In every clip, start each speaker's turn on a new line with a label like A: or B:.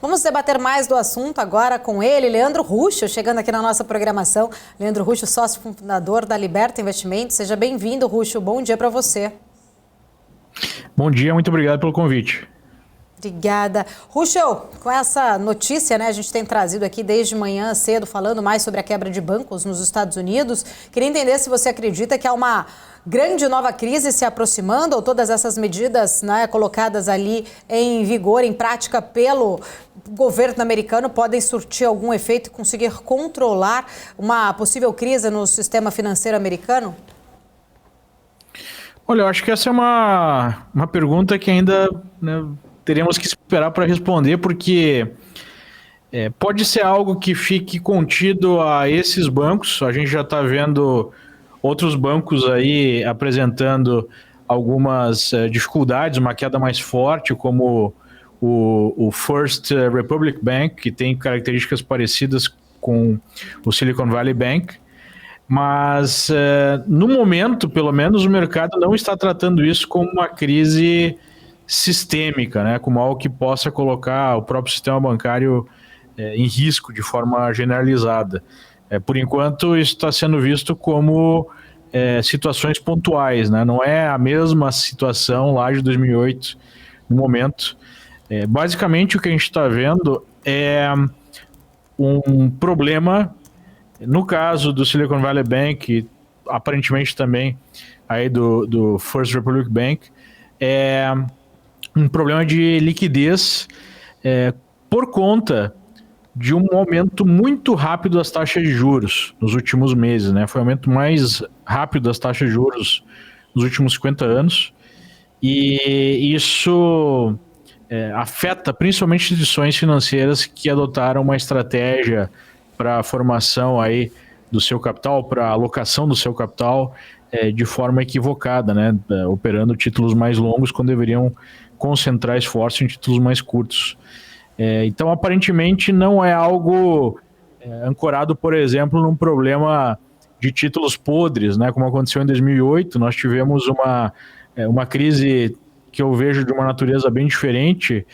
A: Vamos debater mais do assunto agora com ele, Leandro Ruschel, chegando aqui na nossa programação. Leandro Ruschel, sócio fundador da Liberta Investimentos. Seja bem-vindo, Ruschel. Bom dia para você.
B: Bom dia, muito obrigado pelo convite.
A: Obrigada. Ruschel, com essa notícia, né, a gente tem trazido aqui desde manhã cedo, falando mais sobre a quebra de bancos nos Estados Unidos. Queria entender se você acredita que há uma grande nova crise se aproximando, ou todas essas medidas, né, colocadas ali em vigor, em prática pelo governo americano, podem surtir algum efeito e conseguir controlar uma possível crise no sistema financeiro americano?
B: Olha, eu acho que essa é uma pergunta que ainda, né, teremos que esperar para responder, porque pode ser algo que fique contido a esses bancos. A gente já está vendo outros bancos aí apresentando algumas dificuldades, uma queda mais forte, como o First Republic Bank, que tem características parecidas com o Silicon Valley Bank. Mas, no momento, pelo menos, o mercado não está tratando isso como uma crise sistêmica, né? Como algo que possa colocar o próprio sistema bancário em risco de forma generalizada. Por enquanto, isso está sendo visto como situações pontuais, né? Não é a mesma situação lá de 2008, no momento. Basicamente, o que a gente está vendo é um problema. No caso do Silicon Valley Bank, aparentemente também aí do First Republic Bank, é um problema de liquidez por conta de um aumento muito rápido das taxas de juros nos últimos meses, né? Foi o aumento mais rápido das taxas de juros nos últimos 50 anos, e isso afeta principalmente instituições financeiras que adotaram uma estratégia para a formação aí do seu capital, para a alocação do seu capital de forma equivocada, né? Operando títulos mais longos quando deveriam concentrar esforço em títulos mais curtos. Então, aparentemente, não é algo ancorado, por exemplo, num problema de títulos podres, né? Como aconteceu em 2008, nós tivemos uma crise que eu vejo de uma natureza bem diferente,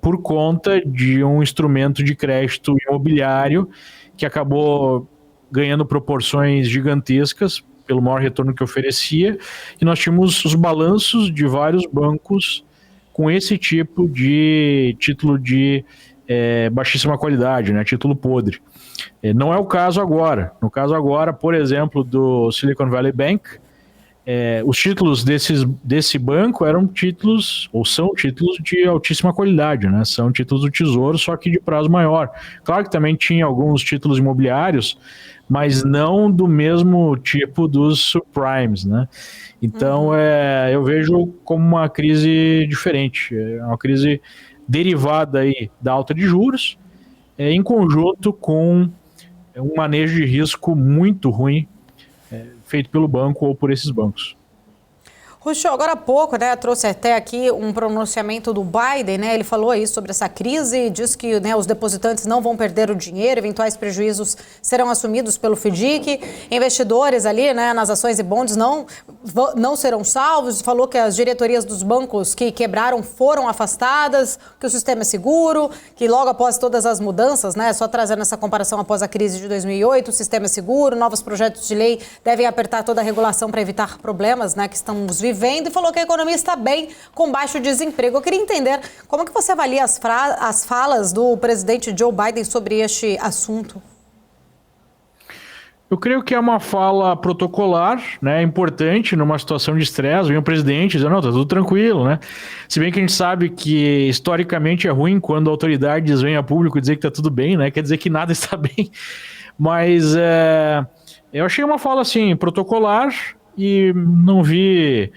B: por conta de um instrumento de crédito imobiliário que acabou ganhando proporções gigantescas pelo maior retorno que oferecia, e nós tínhamos os balanços de vários bancos com esse tipo de título de baixíssima qualidade, né, título podre. Não é o caso agora. No caso agora, por exemplo, do Silicon Valley Bank, os títulos desse banco eram títulos, ou são títulos de altíssima qualidade, né? São títulos do Tesouro, só que de prazo maior. Claro que também tinha alguns títulos imobiliários, mas não do mesmo tipo dos subprimes, né? Então, eu vejo como uma crise diferente, uma crise derivada aí da alta de juros, em conjunto com um manejo de risco muito ruim feito pelo banco ou por esses bancos.
A: Ruschel, agora há pouco, né, trouxe até aqui um pronunciamento do Biden, né, ele falou aí sobre essa crise, diz que, né, os depositantes não vão perder o dinheiro, eventuais prejuízos serão assumidos pelo FDIC, investidores ali, né, nas ações e bonds não serão salvos, falou que as diretorias dos bancos que quebraram foram afastadas, que o sistema é seguro, que logo após todas as mudanças, né, só trazendo essa comparação após a crise de 2008, o sistema é seguro, novos projetos de lei devem apertar toda a regulação para evitar problemas, né, que estamos vivendo, e falou que a economia está bem com baixo desemprego. Eu queria entender como que você avalia as falas do presidente Joe Biden sobre este assunto.
B: Eu creio que é uma fala protocolar, né, importante numa situação de estresse. Vem o presidente dizendo, não, tá tudo tranquilo, né? Se bem que a gente sabe que historicamente é ruim quando autoridades vêm a público dizer que tá tudo bem, né? Quer dizer que nada está bem. Mas eu achei uma fala assim protocolar, e não vi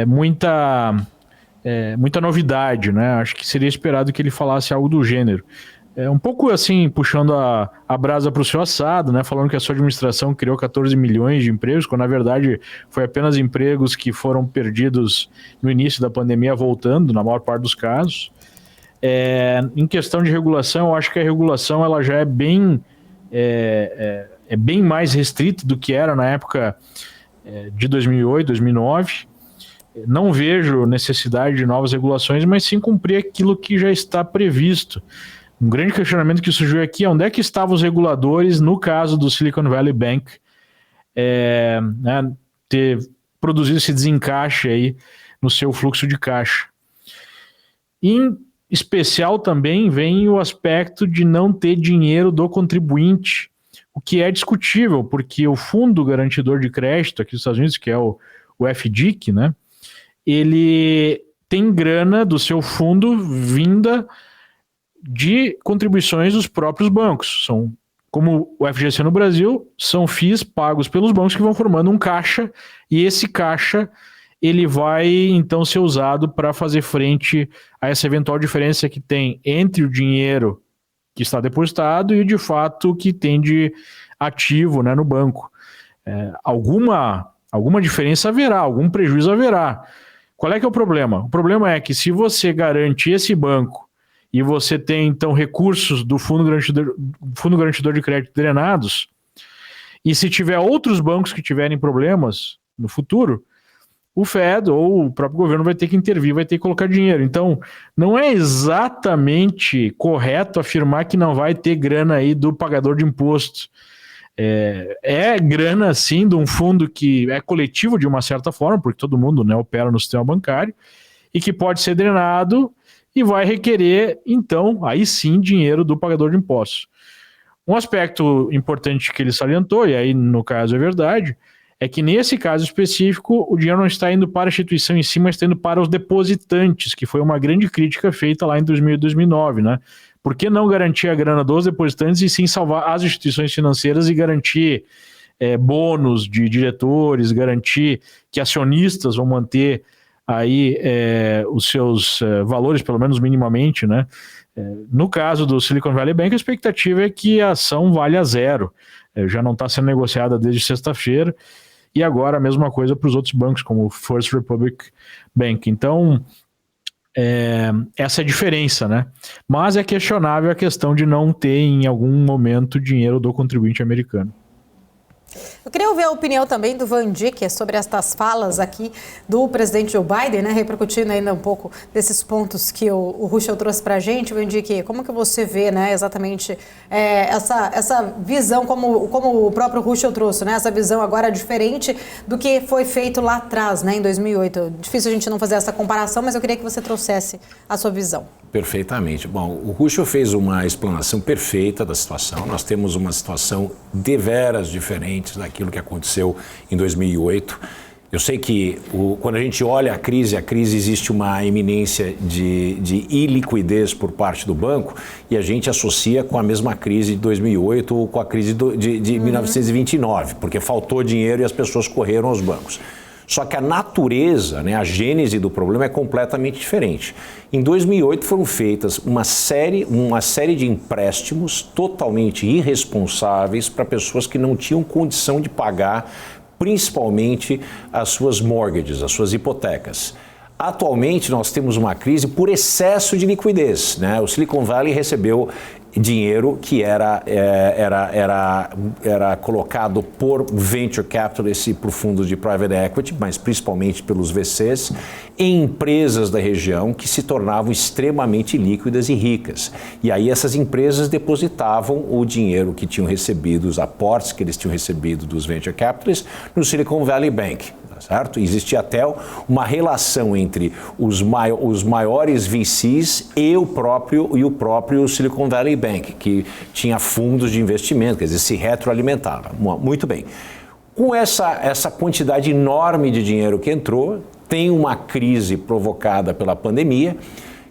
B: muita novidade, né? Acho que seria esperado que ele falasse algo do gênero. Um pouco assim, puxando a brasa para o seu assado, né? Falando que a sua administração criou 14 milhões de empregos, quando na verdade foi apenas empregos que foram perdidos no início da pandemia, voltando, na maior parte dos casos. Em questão de regulação, eu acho que a regulação ela já é bem mais restrita do que era na época de 2008, 2009, não vejo necessidade de novas regulações, mas sim cumprir aquilo que já está previsto. Um grande questionamento que surgiu aqui é onde é que estavam os reguladores no caso do Silicon Valley Bank ter produzido esse desencaixe aí no seu fluxo de caixa. Em especial também vem o aspecto de não ter dinheiro do contribuinte, o que é discutível, porque o Fundo Garantidor de Crédito aqui dos Estados Unidos, que é o FDIC, né, ele tem grana do seu fundo vinda de contribuições dos próprios bancos. São, como o FGC no Brasil, são FIIs pagos pelos bancos que vão formando um caixa, e esse caixa ele vai então ser usado para fazer frente a essa eventual diferença que tem entre o dinheiro que está depositado e de fato que tem de ativo, né, no banco. Alguma diferença haverá, algum prejuízo haverá. Qual é que é o problema? O problema é que se você garante esse banco e você tem então recursos do Fundo Garantidor de Crédito drenados, e se tiver outros bancos que tiverem problemas no futuro, o Fed ou o próprio governo vai ter que intervir, vai ter que colocar dinheiro. Então, não é exatamente correto afirmar que não vai ter grana aí do pagador de imposto. É grana, sim, de um fundo que é coletivo de uma certa forma, porque todo mundo, né, opera no sistema bancário, e que pode ser drenado e vai requerer, então, aí sim, dinheiro do pagador de impostos. Um aspecto importante que ele salientou, e aí no caso é verdade, é que nesse caso específico o dinheiro não está indo para a instituição em si, mas está indo para os depositantes, que foi uma grande crítica feita lá em 2000 e 2009, né? Por que não garantir a grana dos depositantes e sim salvar as instituições financeiras e garantir bônus de diretores, garantir que acionistas vão manter aí os seus valores, pelo menos minimamente, né? No caso do Silicon Valley Bank, a expectativa é que a ação valha zero. Já não está sendo negociada desde sexta-feira. E agora a mesma coisa para os outros bancos, como o First Republic Bank. Então, essa é a diferença, né? Mas é questionável a questão de não ter, em algum momento, dinheiro do contribuinte americano.
A: Eu queria ouvir a opinião também do Van Dijk sobre estas falas aqui do presidente Joe Biden, né, repercutindo ainda um pouco desses pontos que o Ruschel trouxe para a gente. Van Dijk, como que você vê, né, exatamente essa visão, como o próprio Ruschel trouxe, né, essa visão agora diferente do que foi feito lá atrás, né, em 2008. Difícil a gente não fazer essa comparação, mas eu queria que você trouxesse a sua visão.
C: Perfeitamente. Bom, o Ruschel fez uma explanação perfeita da situação. Nós temos uma situação deveras diferente daquilo que aconteceu em 2008. Eu sei que quando a gente olha a crise existe uma iminência de iliquidez por parte do banco e a gente associa com a mesma crise de 2008 ou com a crise de 1929, porque faltou dinheiro e as pessoas correram aos bancos. Só que a natureza, né, a gênese do problema é completamente diferente. Em 2008 foram feitas uma série de empréstimos totalmente irresponsáveis para pessoas que não tinham condição de pagar, principalmente as suas mortgages, as suas hipotecas. Atualmente nós temos uma crise por excesso de liquidez, né? O Silicon Valley recebeu dinheiro que era colocado por venture capitalists e por fundos de private equity, mas principalmente pelos VCs, em empresas da região que se tornavam extremamente líquidas e ricas. E aí essas empresas depositavam o dinheiro que tinham recebido, os aportes que eles tinham recebido dos venture capitalists no Silicon Valley Bank. Certo? Existia até uma relação entre os maiores VCs e o próprio Silicon Valley Bank, que tinha fundos de investimento, quer dizer, se retroalimentava. Muito bem. Com essa quantidade enorme de dinheiro que entrou, tem uma crise provocada pela pandemia,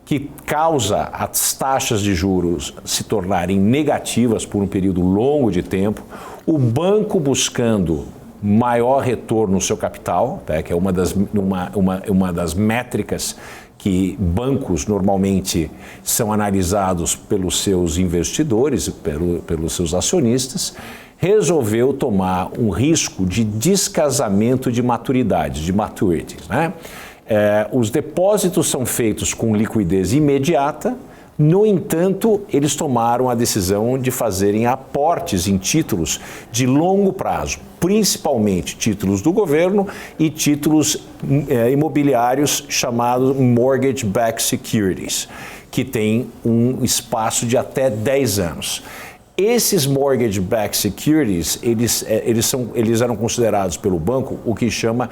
C: que causa as taxas de juros se tornarem negativas por um período longo de tempo, o banco buscando maior retorno no seu capital, tá? Que é uma das métricas que bancos normalmente são analisados pelos seus investidores, pelos seus acionistas, resolveu tomar um risco de descasamento de maturidade, de maturities, né? Os depósitos são feitos com liquidez imediata, No entanto, eles tomaram a decisão de fazerem aportes em títulos de longo prazo, principalmente títulos do governo e títulos imobiliários chamados mortgage-backed securities, que tem um espaço de até 10 anos. Esses mortgage-backed securities, eles eram considerados pelo banco o que chama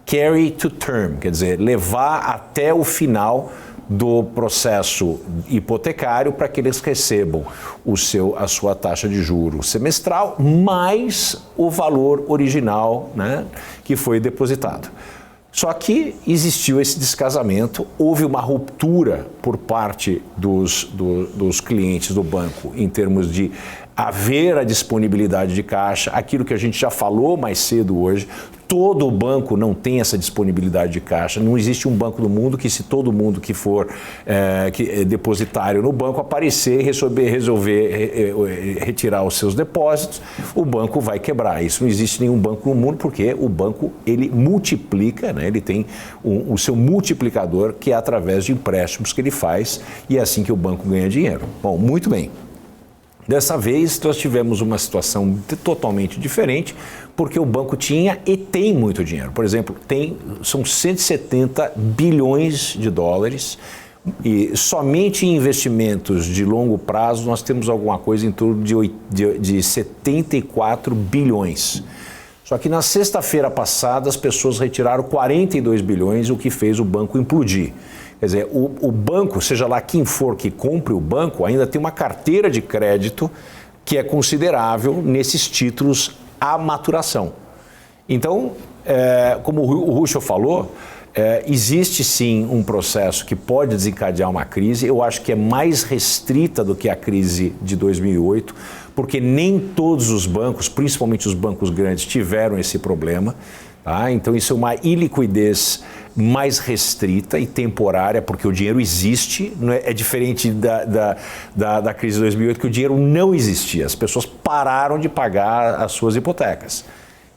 C: carry to term, quer dizer, levar até o do processo hipotecário para que eles recebam a sua taxa de juros semestral mais o valor original, né, que foi depositado. Só que existiu esse descasamento, houve uma ruptura por parte dos clientes do banco em termos de haver a disponibilidade de caixa, aquilo que a gente já falou mais cedo hoje. Todo banco não tem essa disponibilidade de caixa. Não existe um banco no mundo que, se todo mundo que for depositário no banco aparecer e resolver retirar os seus depósitos, o banco vai quebrar. Isso não existe nenhum banco no mundo, porque o banco ele multiplica, né? Ele tem o seu multiplicador, que é através de empréstimos que ele faz, e é assim que o banco ganha dinheiro. Bom, muito bem. Dessa vez, nós tivemos uma situação totalmente diferente, porque o banco tinha e tem muito dinheiro. Por exemplo, são 170 bilhões de dólares, e somente em investimentos de longo prazo nós temos alguma coisa em torno de 74 bilhões. Só que na sexta-feira passada as pessoas retiraram 42 bilhões, o que fez o banco implodir. Quer dizer, o banco, seja lá quem for que compre o banco, ainda tem uma carteira de crédito que é considerável nesses títulos à maturação. Então, como o Ruschel falou, existe sim um processo que pode desencadear uma crise. Eu acho que é mais restrita do que a crise de 2008, porque nem todos os bancos, principalmente os bancos grandes, tiveram esse problema. Tá? Então isso é uma iliquidez mais restrita e temporária, porque o dinheiro existe, não é diferente da crise de 2008, que o dinheiro não existia, as pessoas pararam de pagar as suas hipotecas.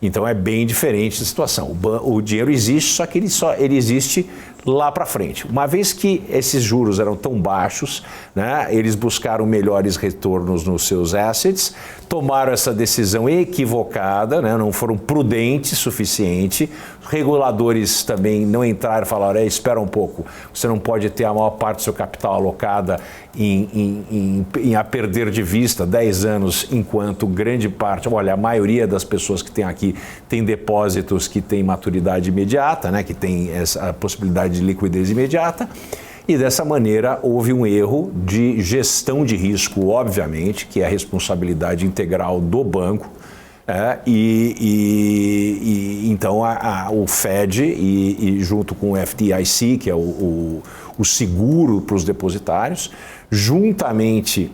C: Então é bem diferente a situação. O dinheiro existe, só que ele existe lá para frente. Uma vez que esses juros eram tão baixos, né, eles buscaram melhores retornos nos seus assets, tomaram essa decisão equivocada, né, não foram prudentes o suficiente. Os reguladores também não entraram e falaram, espera um pouco, você não pode ter a maior parte do seu capital alocada a perder de vista 10 anos, enquanto grande parte, a maioria das pessoas que tem aqui tem depósitos que têm maturidade imediata, né, que tem essa possibilidade de liquidez imediata, e dessa maneira houve um erro de gestão de risco, obviamente, que é a responsabilidade integral do banco, então o Fed e junto com o FDIC, que é o seguro para os depositários, juntamente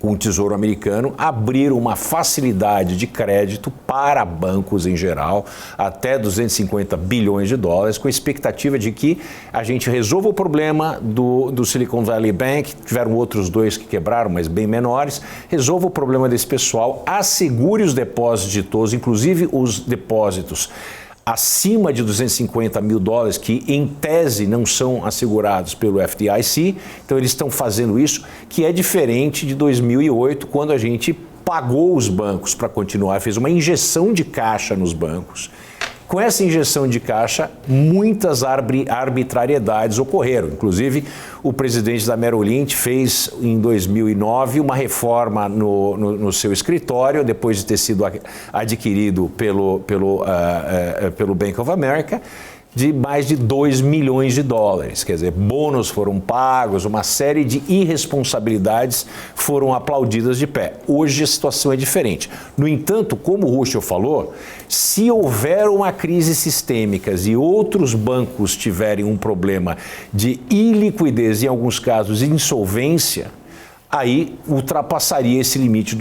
C: com o Tesouro Americano, abriram uma facilidade de crédito para bancos em geral, até 250 bilhões de dólares, com a expectativa de que a gente resolva o problema do Silicon Valley Bank, tiveram outros dois que quebraram, mas bem menores, resolva o problema desse pessoal, assegure os depósitos de todos, inclusive os depósitos acima de 250 mil dólares, que em tese não são assegurados pelo FDIC, então eles estão fazendo isso, que é diferente de 2008, quando a gente pagou os bancos para continuar, fez uma injeção de caixa nos bancos. Com essa injeção de caixa, muitas arbitrariedades ocorreram. Inclusive, o presidente da Merrill Lynch fez, em 2009, uma reforma no seu escritório, depois de ter sido adquirido pelo Bank of America, de mais de 2 milhões de dólares. Quer dizer, bônus foram pagos, uma série de irresponsabilidades foram aplaudidas de pé. Hoje a situação é diferente. No entanto, como o Ruschel falou, se houver uma crise sistêmica e outros bancos tiverem um problema de iliquidez, em alguns casos insolvência, aí ultrapassaria esse limite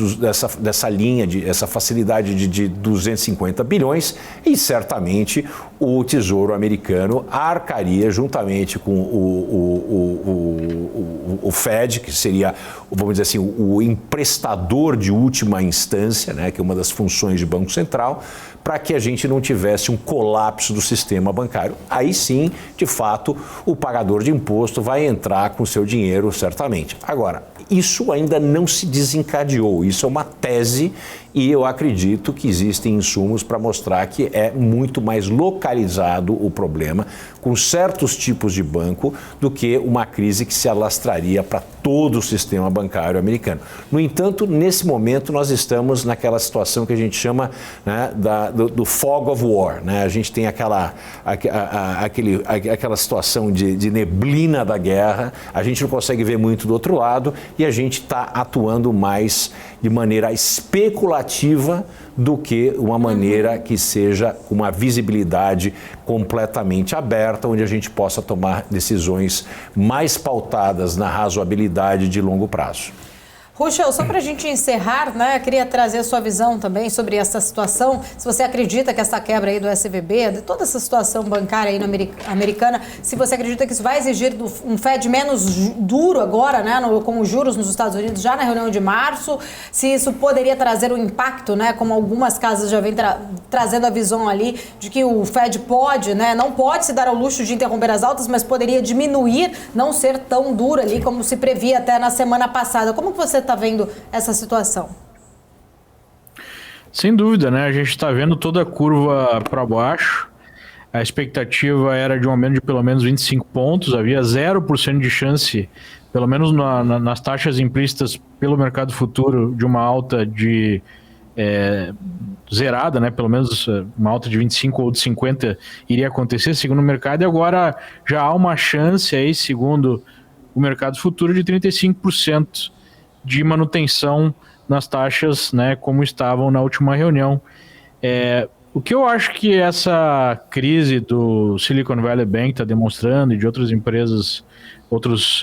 C: dessa linha, essa facilidade de 250 bilhões e certamente o Tesouro americano arcaria juntamente com o Fed, que seria, vamos dizer assim, o emprestador de última instância, né, que é uma das funções de Banco Central, para que a gente não tivesse um colapso do sistema bancário. Aí sim, de fato, o pagador de imposto vai entrar com seu dinheiro, certamente. Agora, isso ainda não se desencadeou, isso é uma tese e eu acredito que existem insumos para mostrar que é muito mais localizado o problema com certos tipos de banco do que uma crise que se alastraria para todo o sistema bancário americano. No entanto, nesse momento nós estamos naquela situação que a gente chama, né, do fog of war, né? A gente tem aquela situação de neblina da guerra, a gente não consegue ver muito do outro lado e a gente está atuando mais de maneira especulativa do que uma maneira que seja uma visibilidade completamente aberta, onde a gente possa tomar decisões mais pautadas na razoabilidade de longo prazo.
A: Ruschel, só para a gente encerrar, né, eu queria trazer a sua visão também sobre essa situação, se você acredita que essa quebra aí do SVB, de toda essa situação bancária aí americana, se você acredita que isso vai exigir um Fed menos duro agora, né, com os juros nos Estados Unidos já na reunião de março, se isso poderia trazer um impacto, né, como algumas casas já vêm trazendo a visão ali de que o Fed pode, né, não pode se dar ao luxo de interromper as altas, mas poderia diminuir, não ser tão duro ali como se previa até na semana passada. Como que você está vendo essa situação?
B: Sem dúvida, né? A gente está vendo toda a curva para baixo. A expectativa era de um aumento de pelo menos 25 pontos. Havia 0% de chance, pelo menos nas taxas implícitas pelo mercado futuro, de uma alta de zerada, né? Pelo menos uma alta de 25 ou de 50 iria acontecer, segundo o mercado. E agora já há uma chance aí, segundo o mercado futuro, de 35% de manutenção nas taxas, né, como estavam na última reunião. O que eu acho que essa crise do Silicon Valley Bank está demonstrando, e de outras empresas, outros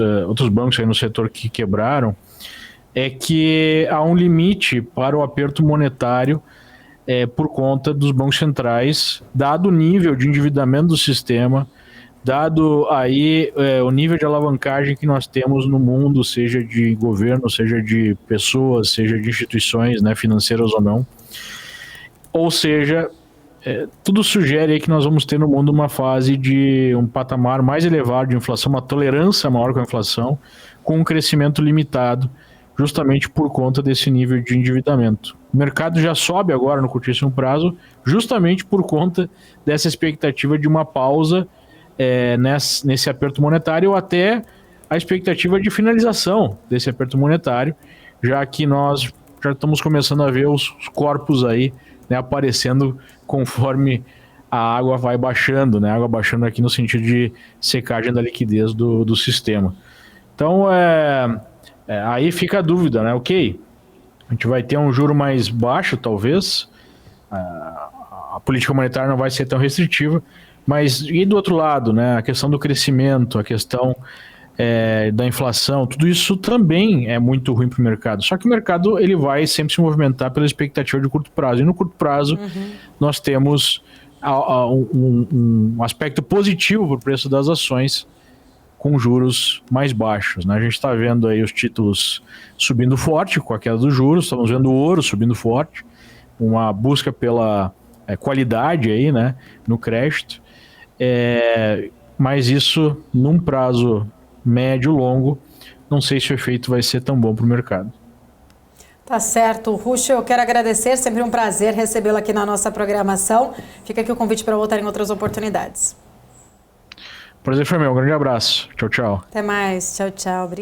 B: bancos aí no setor que quebraram, é que há um limite para o aperto monetário por conta dos bancos centrais, dado o nível de endividamento do sistema, dado aí o nível de alavancagem que nós temos no mundo, seja de governo, seja de pessoas, seja de instituições, né, financeiras ou não. Ou seja, tudo sugere aí que nós vamos ter no mundo uma fase de um patamar mais elevado de inflação, uma tolerância maior com a inflação, com um crescimento limitado, justamente por conta desse nível de endividamento. O mercado já sobe agora no curtíssimo prazo, justamente por conta dessa expectativa de uma pausa nesse aperto monetário, ou até a expectativa de finalização desse aperto monetário, já que nós já estamos começando a ver os corpos aí, né, aparecendo conforme a água vai baixando, né, a água baixando aqui no sentido de secagem da liquidez do sistema. Então, aí fica a dúvida, né, ok, a gente vai ter um juro mais baixo, talvez, a política monetária não vai ser tão restritiva, mas e do outro lado, né, a questão do crescimento, a questão da inflação, tudo isso também é muito ruim para o mercado. Só que o mercado ele vai sempre se movimentar pela expectativa de curto prazo. E no curto prazo nós temos um aspecto positivo para o preço das ações com juros mais baixos, né? A gente está vendo aí os títulos subindo forte com a queda dos juros, estamos vendo o ouro subindo forte, uma busca pela qualidade aí, né, no crédito. Mas isso num prazo médio, longo, não sei se o efeito vai ser tão bom para o mercado.
A: Tá certo. Ruschel, eu quero agradecer, sempre um prazer recebê-lo aqui na nossa programação. Fica aqui o convite para voltar em outras oportunidades.
B: Prazer foi meu, um grande abraço. Tchau, tchau.
A: Até mais. Tchau, tchau.